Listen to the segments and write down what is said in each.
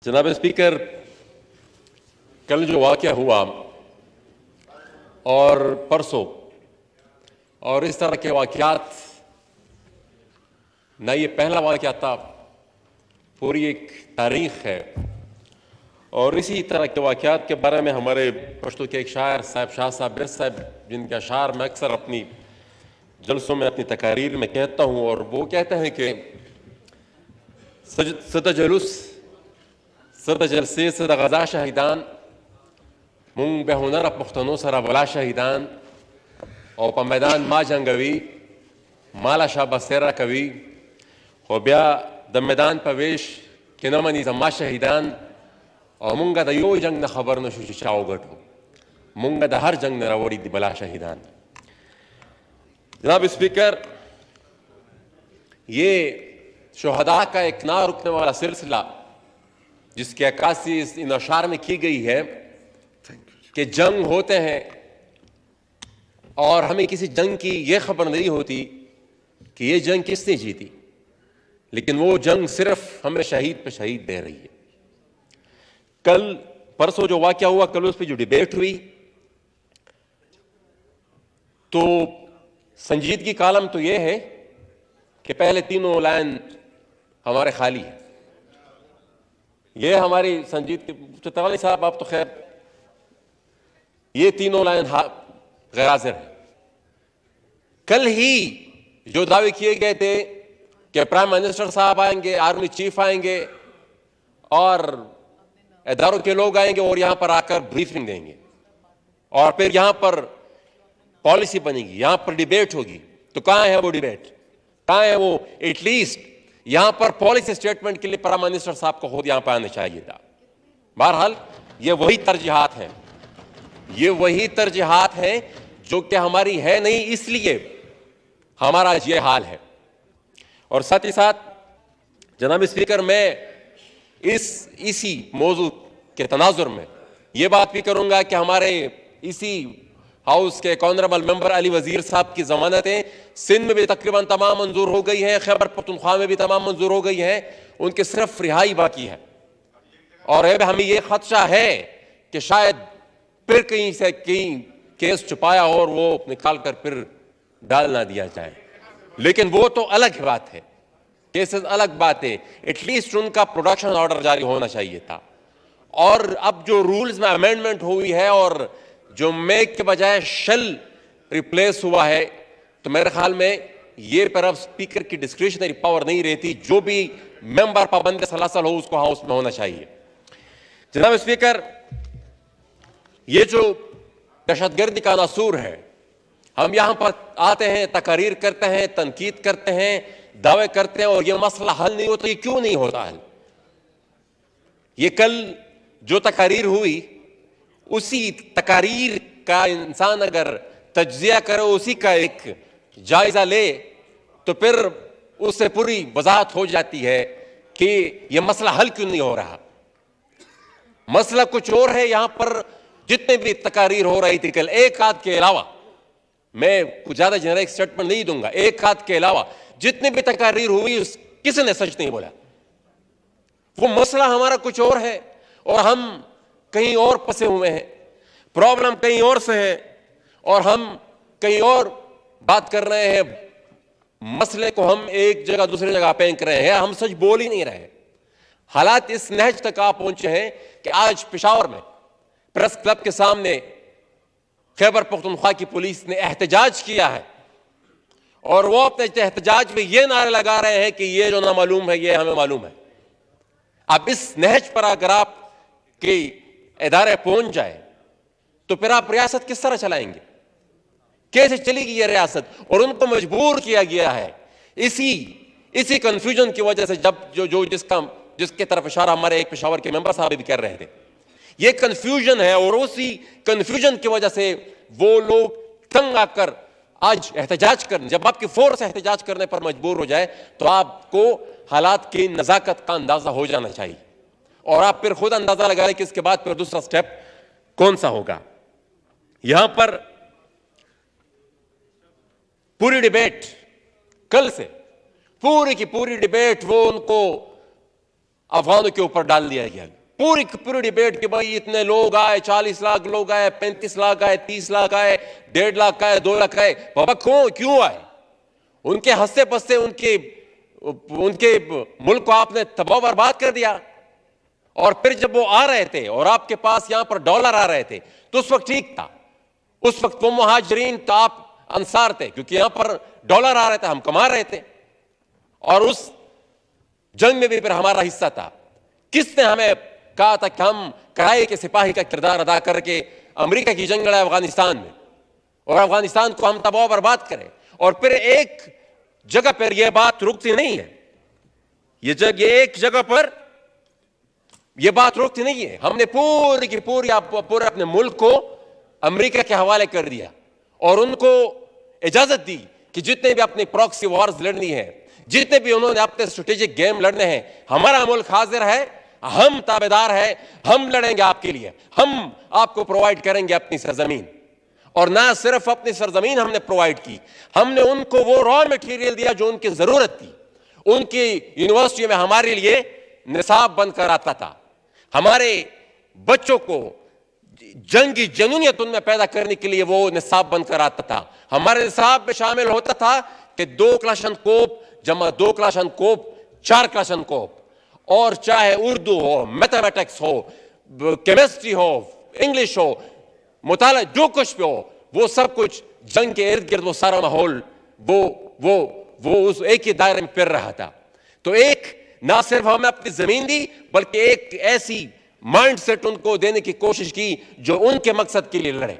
जनाब स्पीकर, कल जो वाक़या हुआ और परसों और इस तरह के वाक़यात न ये पहला वाक़या था, पूरी एक तारीख़ है। और इसी तरह के वाक़यात के बारे में हमारे पश्तो के एक शायर साहब शाह साहब साहब, जिनके अशार मैं अक्सर अपनी जलसों में अपनी तकारीर में कहता हूँ, और वो कहते हैं कि सदा जलूस सदा जलसे सदा गजा शहीदान मुंग बेहुनर अब पुख्तनो सरा वला शहीदान और प मैदान मा जंगवी माला शाह बसेरा कवि हो ब्या द मैदान पवेश के नमनी जमा शहीदान और मुंगा द यो जंग न खबर न शुचाओ गटो मुंगा द हर जंग न रवड़ी दी बला शहीदान। जनाब स्पीकर, ये शुहदा का एक ना रुकने वाला सिलसिला जिसकी अक्कासी इन अशार में की गई है कि जंग होते हैं और हमें किसी जंग की यह खबर नहीं होती कि ये जंग किसने जीती, लेकिन वो जंग सिर्फ हमें शहीद पे शहीद दे रही है। कल परसों जो वाक़या हुआ, कल उस पर जो डिबेट हुई, तो संजीदगी कालम तो ये है कि पहले तीनों लाइन हमारे खाली है। ये हमारी संजीदगी तवाली साहब, आप तो खैर ये तीनों लाइन गैर हाजिर है। कल ही जो दावे किए गए थे कि प्राइम मिनिस्टर साहब आएंगे, आर्मी चीफ आएंगे और इदारों के लोग आएंगे और यहां पर आकर ब्रीफिंग देंगे और फिर यहां पर पॉलिसी बनेगी, यहां पर डिबेट होगी, तो कहां है वो डिबेट, कहां है वो? एटलीस्ट यहां पर पॉलिसी स्टेटमेंट के लिए प्राइम मिनिस्टर साहब को खुद यहां पर आना चाहिए था। बहरहाल ये वही तरजीहात हैं, ये वही तरजीहात हैं जो कि हमारी है नहीं, इसलिए हमारा आज ये हाल है। और साथ ही साथ जनाब स्पीकर, मैं इसी मौजू के तनाजुर में ये बात भी करूंगा कि हमारे इसी हाउस के ऑनरेबल मेंबर अली वजीर साहब की जमानतें सिंध में भी तकरीबन तमाम मंजूर हो गई हैं, खैबर पख्तूनख्वा में भी तमाम मंजूर हो गई हैं, उनकी सिर्फ रिहाई बाकी है। और हमें यह खदशा है कि शायद फिर कहीं से कहीं केस छुपाया और वो निकाल कर फिर डाल ना दिया जाए, लेकिन वो तो अलग बात है, केसेस अलग बात है। एटलीस्ट उनका प्रोडक्शन ऑर्डर जारी होना चाहिए था। और अब जो रूल्स में अमेंडमेंट हुई है और जो मेक के बजाय शेल रिप्लेस हुआ है, तो मेरे ख्याल में ये पर अब स्पीकर की डिस्क्रिशनरी पावर नहीं रहती, जो भी मेंबर पाबंद सलासल हो उसको हाउस में होना चाहिए। जनाब स्पीकर, ये जो दहशतगर्दी का नासूर है, हम यहां पर आते हैं, तकारीर करते हैं, तनकीद करते हैं, दावे करते हैं और ये मसला हल नहीं होता। ये क्यों नहीं होता हल? ये कल जो तकारीर हुई, उसी तकारीर का इंसान अगर तज्जिया करे, उसी का एक जायजा ले, तो फिर उससे पूरी वजाहत हो जाती है कि यह मसला हल क्यों नहीं हो रहा। मसला कुछ और है। यहां पर जितने भी तकारीर हो रही थी कल, एक आध के अलावा, मैं कुछ ज्यादा जेनरिक स्टेटमेंट नहीं दूंगा, एक आध के अलावा जितनी भी तकारीर हुई किसी ने सच नहीं बोला। वो मसला हमारा कुछ और है और हम कहीं और फंसे हुए हैं, प्रॉब्लम कहीं और से है और हम कहीं और बात कर रहे हैं। मसले को हम एक जगह दूसरी जगह फेंक रहे हैं, हम सच बोल ही नहीं रहे। हालात इस नहज तक आ पहुंचे हैं कि आज पेशावर में प्रेस क्लब के सामने खैबर पख्तूनख्वा की पुलिस ने एहतजाज किया है और वो अपने एहतजाज में ये नारे लगा रहे हैं कि ये जो ना मालूम है ये हमें मालूम है। अब इस नहज पर अगर आप के इदारे पहुंच जाए तो फिर आप रियासत किस तरह चलाएंगे? कैसे चलेगी ये रियासत? और उनको मजबूर किया गया है इसी कंफ्यूजन की वजह से, जब जो जिसके तरफ इशारा हमारे एक पेशावर के मेंबर साहब भी कर रहे थे। ये कंफ्यूजन है और उसी कंफ्यूजन की वजह से वो लोग तंग आकर आज एहतजाज करने, जब आपकी फोर्स एहतजाज करने पर मजबूर हो जाए तो आपको हालात की नजाकत का अंदाजा हो जाना चाहिए और आप फिर खुद अंदाजा लगा लें कि इसके बाद फिर दूसरा स्टेप कौन सा होगा। यहां पर पूरी डिबेट, कल से पूरी की पूरी डिबेट वो उनको अफगानों के ऊपर डाल दिया गया। पूरी पूरी डिबेट कि भाई इतने लोग आए, 40 लाख लोग आए, 35 लाख आए, 30 लाख आए, 1.5 लाख आए, 2 लाख आए। बाबा क्यों आए? उनके हंसते पसते उनके मुल्क को आपने तबाह बर्बाद कर दिया। और फिर जब वो आ रहे थे और आपके पास यहां पर डॉलर आ रहे थे तो उस वक्त ठीक था। उस वक्त वो मुहाजिरीन तो आप अंसार थे, क्योंकि यहां पर डॉलर आ रहे थे, हम कमा रहे थे। और उस जंग में भी फिर हमारा हिस्सा था। किसने हमें कहा था कि हम कराए के सिपाही का किरदार अदा करके अमेरिका की जंग लड़ाए अफगानिस्तान में और अफगानिस्तान को हम तबाह बर्बाद करें? और फिर एक जगह पर यह बात रुकती नहीं है, ये एक जगह पर यह बात रुकती नहीं है। हमने पूरी की पूरी पूरे अपने मुल्क को अमेरिका के हवाले कर दिया और उनको इजाजत दी कि जितने भी अपनी प्रॉक्सी वॉर्स लड़नी है, जितने भी उन्होंने अपने स्ट्रेटेजिक गेम लड़ने हैं, हमारा मुल्क हाजिर है, हम ताबेदार है, हम लड़ेंगे आपके लिए, हम आपको प्रोवाइड करेंगे अपनी सरजमीन। और ना सिर्फ अपनी सरजमीन हमने प्रोवाइड की, हमने उनको वो रॉ मटेरियल दिया जो उनकी जरूरत थी। उनकी यूनिवर्सिटी में हमारे लिए निसाब बनकर आता था, हमारे बच्चों को जंगी जुनूनियत उनमें पैदा करने के लिए वो निसाब बनकर आता था। हमारे निसाब में शामिल होता था कि 2 क्लाशनकोप जमा 2 क्लाशनकोप 4 क्लाशनकोप, और चाहे उर्दू हो, मैथमेटिक्स हो, केमिस्ट्री हो, इंग्लिश हो, मुताला जो कुछ भी हो, वो सब कुछ जंग के इर्द गिर्द वो सारा माहौल वो उस एक ही दायरे में फिर रहा था। तो एक ना सिर्फ हमें अपनी जमीन दी, बल्कि एक ऐसी माइंड सेट उनको देने की कोशिश की जो उनके मकसद के लिए लड़े,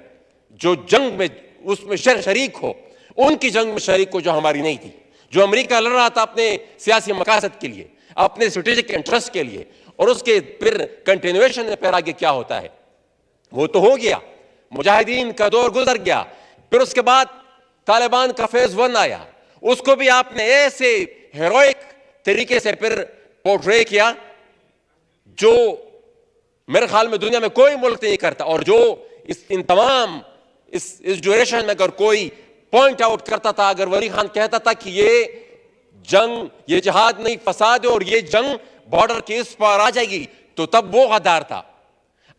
जो जंग में उसमें शरीक हो, उनकी जंग में शरीक हो जो हमारी नहीं थी। जो अमेरिका लड़ रहा था अपने सियासी मकासद के लिए, अपने स्ट्रेटेजिक इंटरेस्ट के लिए, और उसके फिर कंटिन्यूएशन में फिर आगे क्या होता है वो तो हो गया। मुजाहिदीन का दौर गुजर गया, फिर उसके बाद तालिबान का फेज 1 आया। उसको भी आपने ऐसे हेरोइक तरीके से फिर पोर्ट्रे किया जो मेरे ख्याल में दुनिया में कोई मुल्क नहीं करता, और जो इन तमाम इस ड्यूरेशन में अगर कोई पॉइंट आउट करता था, अगर वली खान कहता था कि ये जंग, ये जिहाद नहीं फसाद है और ये जंग बॉर्डर के इस पार आ जाएगी, तो तब वो गद्दार था।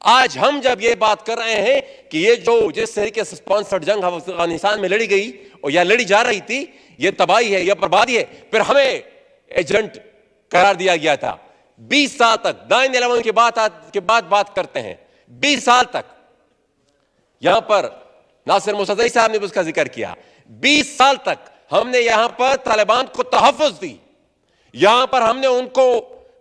आज हम जब ये बात कर रहे हैं कि ये जो जिस तरीके से स्पॉन्सर्ड जंग अफगानिस्तान में लड़ी गई और या लड़ी जा रही थी, ये तबाही है, ये बर्बादी है, फिर हमें एजेंट करार दिया गया था। 20 साल तक 9/11 के बाद बात करते हैं, 20 साल तक यहां पर नासिर मुसद्दई साहब ने उसका जिक्र किया, 20 साल तक हमने यहां पर तालिबान को तहफ़्फ़ुज़ दी, यहां पर हमने उनको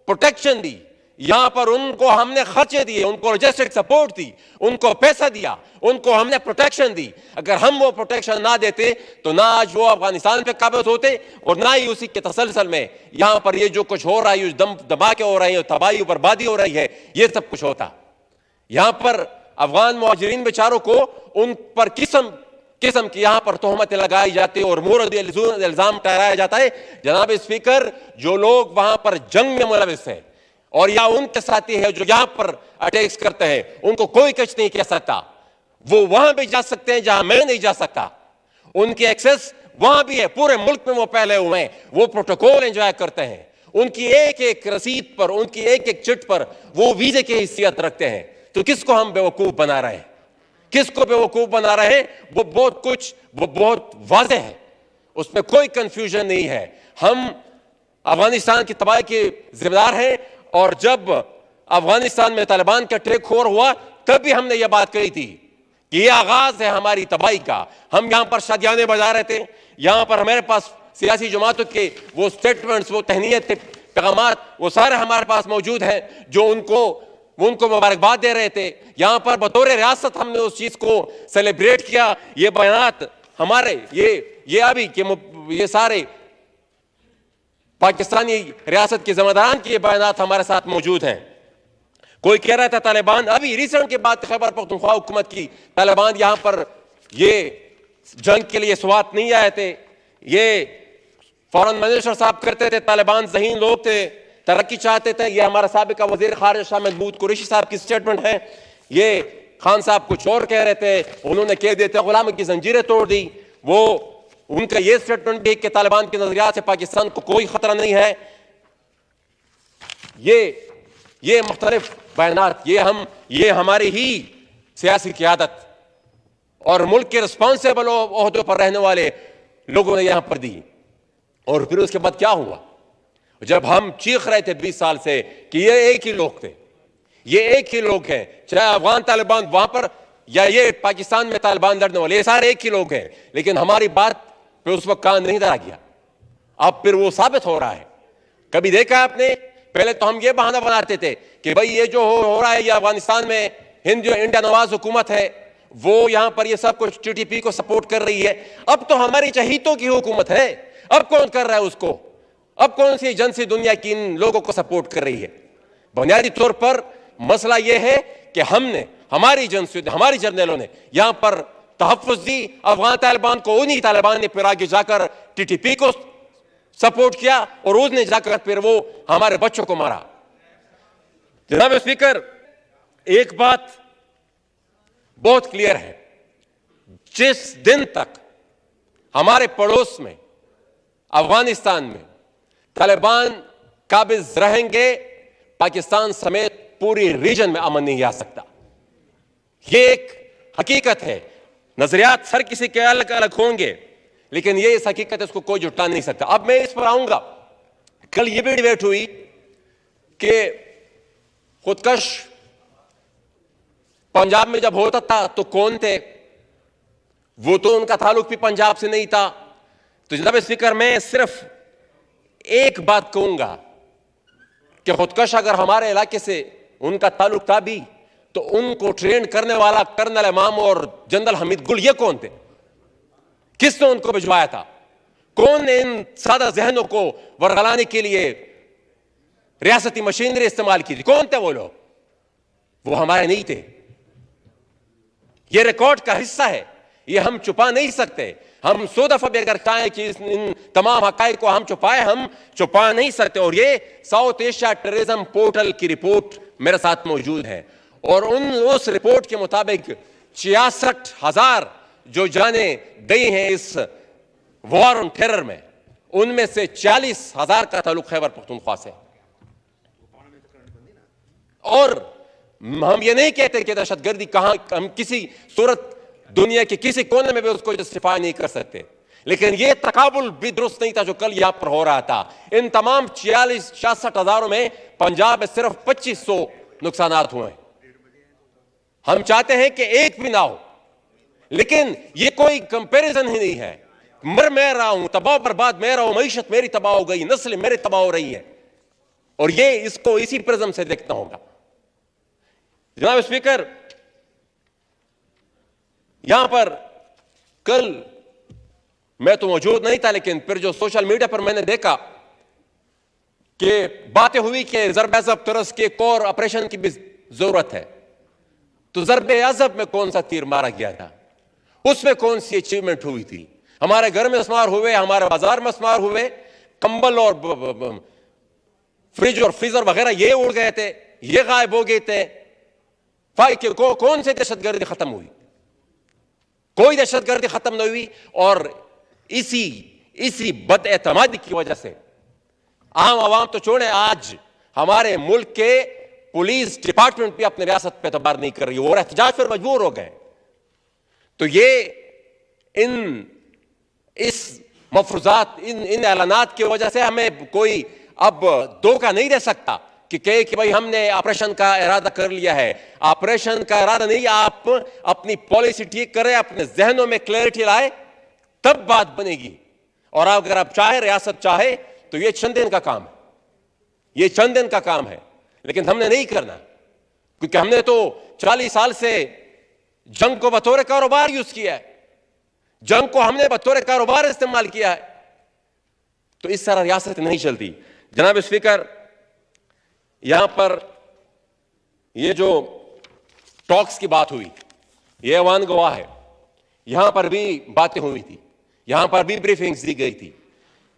प्रोटेक्शन दी, यहां पर उनको हमने खर्चे दिए, उनको लॉजिस्टिक सपोर्ट दी, उनको पैसा दिया, उनको हमने प्रोटेक्शन दी। अगर हम वो प्रोटेक्शन ना देते तो ना आज वो अफगानिस्तान पे काबिज होते और ना ही उसी के तसलसल में यहां पर ये जो कुछ हो रहा है, धमाके हो रहे हैं, तबाही बर्बादी हो रही है, ये सब कुछ होता। यहां पर अफगान मुहाजिरीन बेचारों को उन पर किस्म की यहां पर तोहमत लगाई जाती है और मुरद इल्जाम ठहराया जाता है। जनाब स्पीकर, जो लोग वहां पर जंग में मुलविस हैं और या उनके साथी है जो यहां पर अटैक्स करते हैं, उनको कोई कुछ नहीं कह सकता। वो वहां भी जा सकते हैं जहां मैं नहीं जा सकता, उनकी एक्सेस वहां भी है, पूरे मुल्क में वो पहले हुए हैं, वो प्रोटोकॉल एंजॉय करते हैं, उनकी एक एक रसीद पर, उनकी एक एक चिट पर वो वीजे की हैसियत रखते हैं। तो किसको हम बेवकूफ बना रहे हैं? किसको बेवकूफ बना रहे हैं? वो बहुत वाज़ेह है, उसमें कोई कंफ्यूजन नहीं है। हम अफगानिस्तान की तबाही के जिम्मेदार हैं, और जब अफगानिस्तान में तालिबान का टेक ओवर हुआ तब भी हमने यह बात कही थी कि यह आगाज है हमारी तबाही का। हम यहां पर शादियाने बजा रहे थे, यहां पर हमारे पास सियासी जमातों के वो स्टेटमेंट्स, वो तहनीयत, पैगामात, वो सारे हमारे पास मौजूद हैं जो उनको मुबारकबाद दे रहे थे। यहां पर बतौर रियासत हमने उस चीज को सेलिब्रेट किया। ये बयानात हमारे ये अभी के ये सारे पाकिस्तानी रियासत के जिम्मेदारान के बयानात हमारे साथ मौजूद हैं। कोई कह रहा था तालिबान, अभी रिसेंट के बाद खैबर पख्तूनख्वा हुकूमत की, तालिबान यहां पर ये जंग के लिए स्वात नहीं आए थे, ये फॉरेन मिनिस्टर साहब करते थे, तालिबान ज़हीन लोग थे, तरक्की चाहते थे। ये हमारा साबिका वजीर खारिजा शाह महमूद कुरैशी साहब की स्टेटमेंट है। ये खान साहब कुछ और कह रहे थे, उन्होंने कह देते गुलामी की जंजीरें तोड़ दी। वो उनका ये स्टेटमेंट भी कि तालिबान के नजरिया से पाकिस्तान को कोई खतरा नहीं है। ये मुख्तलिफ बयानात, ये हमारी ही सियासी क़यादत और मुल्क के रिस्पॉन्सिबल ओहदों पर रहने वाले लोगों ने यहां पर दी। और फिर उसके बाद क्या हुआ, जब हम चीख रहे थे 20 साल से कि ये एक ही लोग थे, ये एक ही लोग हैं, चाहे अफगान तालिबान वहां पर या ये पाकिस्तान में तालिबान लड़ने वाले, ये सारे एक ही लोग हैं, लेकिन हमारी बात पे उस वक्त कान नहीं धरा गया। अब फिर वो साबित हो रहा है। कभी देखा आपने, पहले तो हम ये बहाना बनाते थे कि भाई ये जो हो रहा है, ये अफगानिस्तान में इंडिया नवाज हुकूमत है, वो यहां पर ये सब कुछ टीटीपी को सपोर्ट कर रही है। अब तो हमारी चहीतों की हुकूमत है, अब कौन कर रहा है उसको? अब कौन सी एजेंसी दुनिया की इन लोगों को सपोर्ट कर रही है? बुनियादी तौर पर मसला यह है कि हमने, हमारी एजेंसी, हमारी जर्नलों ने यहां पर तहफ़्फ़ुज़ दी अफगान तालिबान को, उन्हीं तालिबान ने फिर आगे जाकर टीटीपी को सपोर्ट किया और उसने जाकर फिर वो हमारे बच्चों को मारा। जनाब स्पीकर, एक बात बहुत क्लियर है, जिस दिन तक हमारे पड़ोस में अफगानिस्तान में तालिबान काबिज रहेंगे, पाकिस्तान समेत पूरी रीजन में अमन नहीं आ सकता। यह एक हकीकत है। नजरियात हर किसी के अलग अलग होंगे, लेकिन यह इस हकीकत है, इसको कोई जुटा नहीं सकता। अब मैं इस पर आऊंगा। कल यह भी डिबेट हुई कि खुदकश पंजाब में जब होता था तो कौन थे, वो तो उनका ताल्लुक भी पंजाब से नहीं था। तो जनाब स्पीकर, मैं सिर्फ एक बात कहूंगा कि खुदकश अगर हमारे इलाके से उनका ताल्लुक था भी, तो उनको ट्रेन करने वाला कर्नल इमाम और जनरल हमीद गुल ये कौन थे? किसने उनको भिजवाया था? कौन ने इन सादा जहनों को वरगलाने के लिए रियासती मशीनरी इस्तेमाल की थी? कौन थे वो लोग? वो हमारे नहीं थे। ये रिकॉर्ड का हिस्सा है, ये हम छुपा नहीं सकते। हम 100 दफा भी अगर चाहें कि इन तमाम हकाइक को हम छुपाए, हम छुपा नहीं सकते। और ये साउथ एशिया टेररिज्म पोर्टल की रिपोर्ट मेरे साथ मौजूद है, और उस रिपोर्ट के मुताबिक 66,000 जो जानें गई हैं इस वॉर ऑन टेरर में, उनमें से 40,000 का ताल्लुक खैबर पख्तूनख्वा से। और हम ये नहीं कहते कि दहशतगर्दी कहां, हम किसी सूरत दुनिया के किसी कोने में भी उसको जस्टिफाई नहीं कर सकते, लेकिन यह तकाबुल भी दुरुस्त नहीं था जो कल यहां पर हो रहा था। इन तमाम 66,000 में पंजाब में सिर्फ 2500 नुकसानात हुए। हम चाहते हैं कि एक भी ना हो, लेकिन यह कोई कंपैरिजन ही नहीं है। मर मैं रहा हूं, तबाह बर्बाद मैं रहा हूं, मईशत मेरी तबाह हो गई, नस्ल मेरी तबाह हो रही है, और ये इसको इसी प्रिज्म से देखना होगा। जनाब स्पीकर, यहां पर कल मैं तो मौजूद नहीं था, लेकिन फिर जो सोशल मीडिया पर मैंने देखा कि बातें हुई कि ज़रब-ए-अज़ब तरस के एक और ऑपरेशन की भी जरूरत है। तो ज़रब-ए-अज़ब में कौन सा तीर मारा गया था? उसमें कौन सी अचीवमेंट हुई थी? हमारे घर में मस्मार हुए, हमारे बाजार में मस्मार हुए, कंबल और फ्रिज और फ्रीजर वगैरह ये उड़ गए थे, ये गायब हो गए थे। कौन से दहशतगर्दी खत्म हुई? कोई दहशतगर्दी खत्म नहीं हुई। और इसी बदएतमादी की वजह से आम आवाम तो छोड़े, आज हमारे मुल्क के पुलिस डिपार्टमेंट भी अपने रियासत पे एतबार नहीं कर रही और एहतजाज पर मजबूर हो गए। तो ये इस मफरूजात, इन ऐलानात की वजह से हमें कोई अब धोखा नहीं दे सकता कि कहे कि भाई हमने ऑपरेशन का इरादा कर लिया है। ऑपरेशन का इरादा नहीं, आप अपनी पॉलिसी ठीक करें, अपने जहनों में क्लैरिटी लाए, तब बात बनेगी। और अगर आप चाहे, रियासत चाहे, तो ये चंद दिन का काम है, ये चंद दिन का काम है, लेकिन हमने नहीं करना, क्योंकि हमने तो 40 साल से जंग को बतौर कारोबार यूज किया है, जंग को हमने बतौर कारोबार इस्तेमाल किया है। तो इस तरह रियासत नहीं चलती। जनाब स्पीकर, यहां पर ये जो टॉक्स की बात हुई, ये ऐवान गवाह है, यहां पर भी बातें हुई थी, यहां पर भी ब्रीफिंग्स दी गई थी,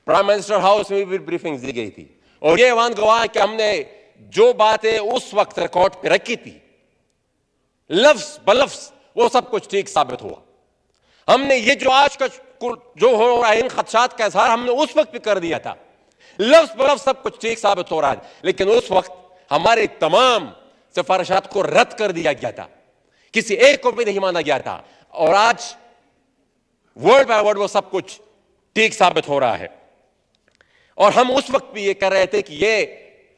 प्राइम मिनिस्टर हाउस में भी ब्रीफिंग्स दी गई थी, और ये ऐवान गवाह है कि हमने जो बातें उस वक्त रिकॉर्ड पे रखी थी, लफ्ज बलफ्ज वो सब कुछ ठीक साबित हुआ। हमने ये जो आज का जो हो रहा है, इन खदशात का इजहार हमने उस वक्त भी कर दिया था, लफ्ज ब लफ्ज सब कुछ ठीक साबित हो रहा है, लेकिन उस वक्त हमारे तमाम सिफारिशात को रद्द कर दिया गया था, किसी एक को भी नहीं माना गया था, और आज वर्ड बाय वर्ड वो सब कुछ ठीक साबित हो रहा है। और हम उस वक्त भी ये कर रहे थे कि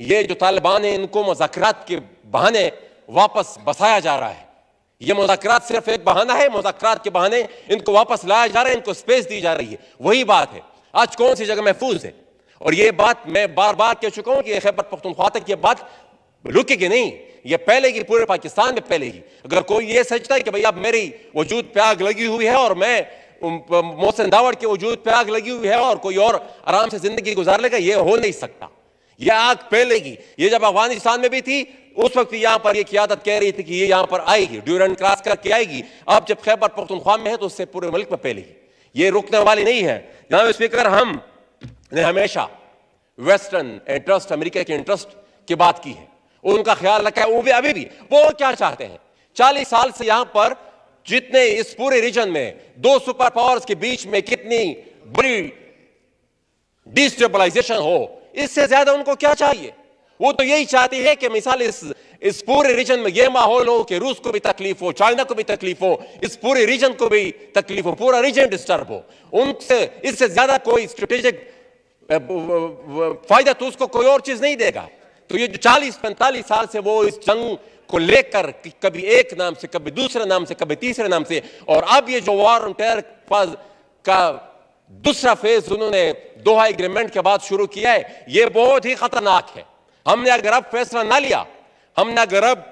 ये जो तालिबान है इनको मुज़ाकरात के बहाने वापस बसाया जा रहा है। ये मुज़ाकरात सिर्फ एक बहाना है, मुज़ाकरात के बहाने इनको वापस लाया जा रहा है, इनको स्पेस दी जा रही है। वही बात है आज कौन सी जगह महफूज है। और ये बात मैं बार बार कह चुका हूं कि खैबर पख्तूनख्वा तक ये बात रुकेगी नहीं, ये फैलेगी, पूरे पाकिस्तान में फैलेगी। अगर कोई ये सोचता है कि भाई अब मेरी वजूद पे आग लगी हुई है और मैं मोहसिन दावड़ के वजूद पे आग लगी हुई है और कोई और आराम से जिंदगी गुजार लेगा, ये हो नहीं सकता। यह आग फैलेगी। ये जब अफगानिस्तान में भी थी उस वक्त यहां पर ये क़यादत कह रही थी कि ये यहां पर आएगी, ड्यूरेंट क्रॉस करके आएगी। अब जब खैबर पख्तूनख्वा में है तो उससे पूरे मुल्क में फैलेगी, ये रुकने वाली नहीं है। जनाब स्पीकर, हम ने हमेशा वेस्टर्न इंटरेस्ट, अमेरिका के इंटरेस्ट की बात की है, उनका ख्याल रखा है। वो भी अभी भी वो क्या चाहते हैं, 40 साल से यहां पर जितने इस पूरे रीजन में दो सुपर पावर्स के बीच में कितनी बड़ी डिस्टेबलाइजेशन हो, इससे ज्यादा उनको क्या चाहिए। वो तो यही चाहती है कि मिसाल इस पूरे रीजन में यह माहौल हो कि रूस को भी तकलीफ हो, चाइना को भी तकलीफ हो, इस पूरे रीजन को भी तकलीफ हो, पूरा रीजन डिस्टर्ब हो। उनसे इससे ज्यादा कोई स्ट्रेटेजिक फायदा तो उसको कोई और चीज नहीं देगा। तो ये जो 40-45 साल से वो इस जंग को लेकर कभी एक नाम से, कभी दूसरे नाम से, कभी तीसरे नाम से, और अब ये जो वॉर ऑन टेरर का दूसरा फेज उन्होंने दोहा एग्रीमेंट के बाद शुरू किया है, ये बहुत ही खतरनाक है। हमने अगर अब फैसला ना लिया, हमने अगर अब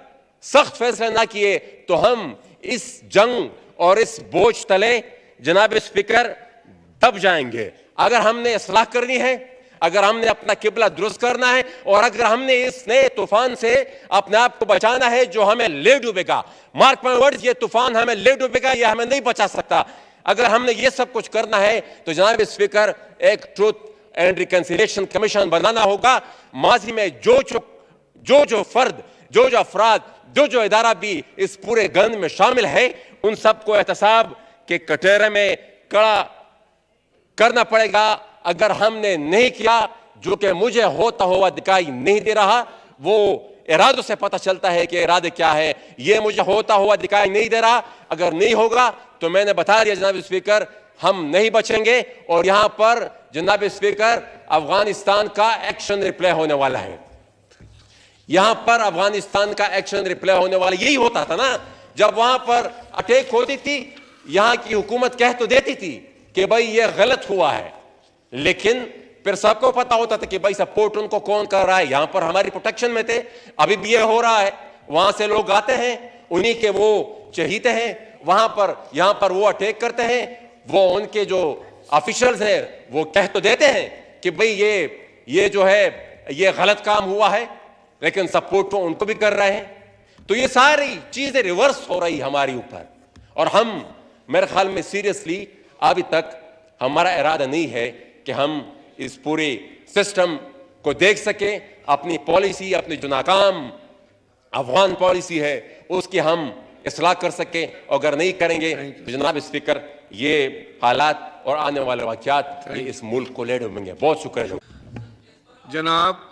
सख्त फैसला ना किए, तो हम इस जंग और इस बोझ तले जनाब स्पीकर दब जाएंगे। अगर हमने इस्लाह करनी है, अगर हमने अपना किबला दुरुस्त करना है, और अगर हमने इस नए तूफान से अपने आप को बचाना है जो हमें ले डूबेगा, मार्क माय वर्ड्स, ये तूफान हमें ले डूबेगा, ये हमें नहीं बचा सकता। अगर हमने ये सब कुछ करना है तो जनाब स्पीकर एक ट्रूथ एंड रिकंसिलिएशन कमीशन बनाना होगा। माजी में जो फर्द, जो अफराद, जो इदारा भी इस पूरे गंद में शामिल है, उन सबको एहतसाब के कटोरे में कड़ा करना पड़ेगा। अगर हमने नहीं किया, जो कि मुझे होता हुआ दिखाई नहीं दे रहा, वो इरादों से पता चलता है कि इरादे क्या है, ये मुझे होता हुआ दिखाई नहीं दे रहा। अगर नहीं होगा तो मैंने बता दिया जनाब स्पीकर, हम नहीं बचेंगे। और यहां पर जनाब स्पीकर अफगानिस्तान का एक्शन रिप्ले होने वाला है। यहां पर अफगानिस्तान का एक्शन रिप्ले होने वाला यही होता था ना, जब वहां पर अटैक होती थी, यहां की हुकूमत कह तो देती थी कि भाई ये गलत हुआ है, लेकिन फिर सबको पता होता था कि भाई सपोर्ट उनको कौन कर रहा है। यहां पर हमारी प्रोटेक्शन में थे, अभी भी ये हो रहा है। वहां से लोग आते हैं, उन्हीं के वो चहीते हैं, वहां पर यहां पर वो अटैक करते हैं। वो उनके जो ऑफिशियल्स हैं वो कह तो देते हैं कि भाई ये जो है ये गलत काम हुआ है, लेकिन सपोर्ट तो उनको भी कर रहे हैं। तो ये सारी चीजें रिवर्स हो रही हमारी ऊपर, और हम मेरे ख्याल में सीरियसली अभी तक हमारा इरादा नहीं है कि हम इस पूरे सिस्टम को देख सके। अपनी पॉलिसी, अपनी जो नाकाम अफगान पॉलिसी है उसकी हम इस्लाह कर सके। अगर नहीं करेंगे तो जनाब स्पीकर ये हालात और आने वाले वाक़यात ये इस मुल्क को ले डूबेंगे। बहुत शुक्रिया। जनाब